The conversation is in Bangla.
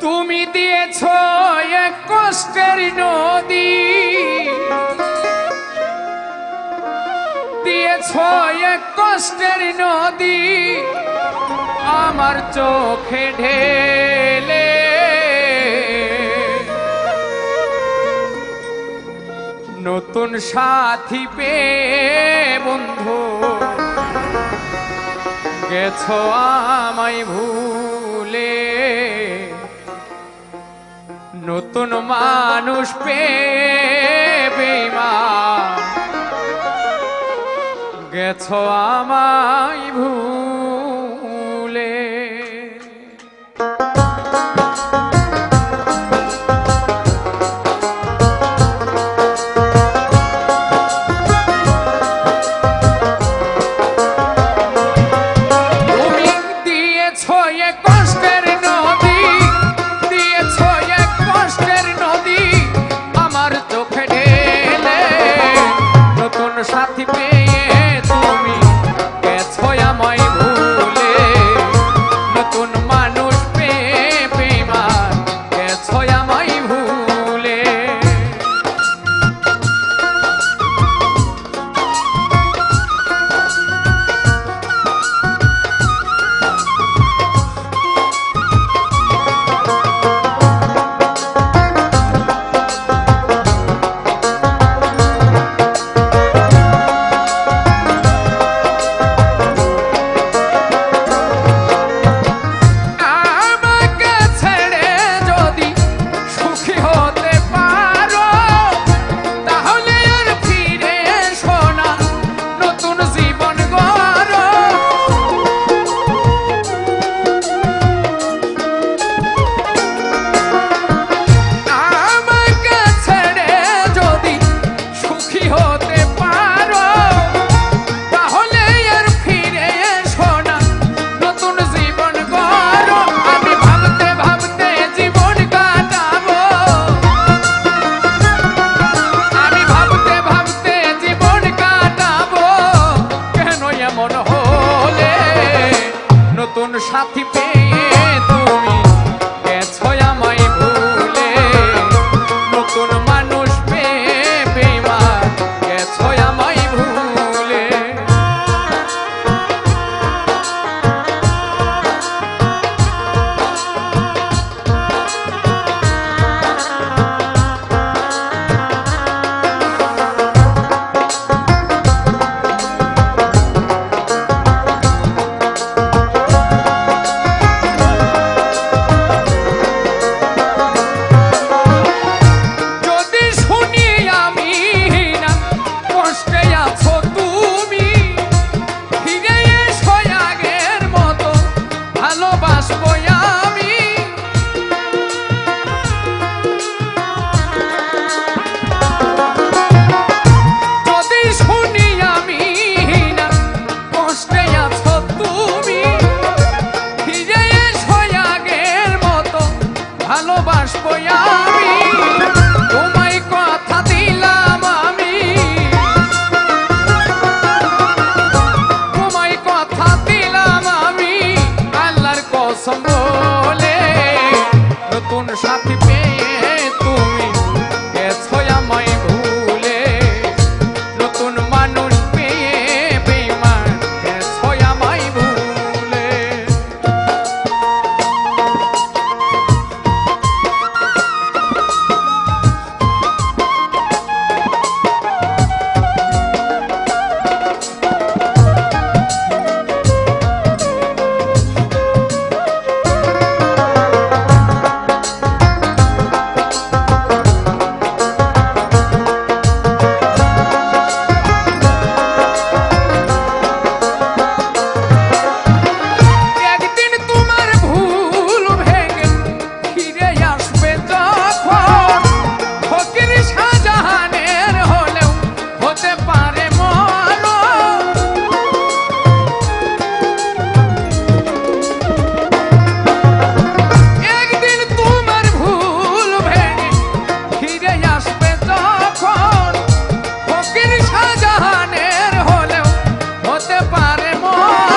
তুমি দিয়েছ এক কষ্টের নদী, দিয়েছ এক কষ্টের নদী আমার চোখে ঢেলে। নতুন সাথী পেয়ে বন্ধু গেছো আমায় ভুলে, নতুন মানুষ পেয়ে বেঈমান গেছো আমায় ভুলে। সাথী পেয়ে তুমি গেছো আমায় ভুলে, নতুন মানুষ পেয়ে বেঈমান গেছো আমায় ভুলে। নতুন সাথী পেয়ে তুমি গেছো আমায় ভুলে, নতুন মানুষ পেয়ে বেঈমান গেছো আমায় ভুলে। ভালোবাসবো আমি, তোমায় কথা দিলাম আমি, তোমায় কথা দিলাম আমি আল্লাহর কসম বলে, নতুন সাথী পেয়ে তুমি গেছো আমায় ভুলে, নতুন মানুষ পেয়ে বেঈমান গেছো আমায় ভুলে। পারে মন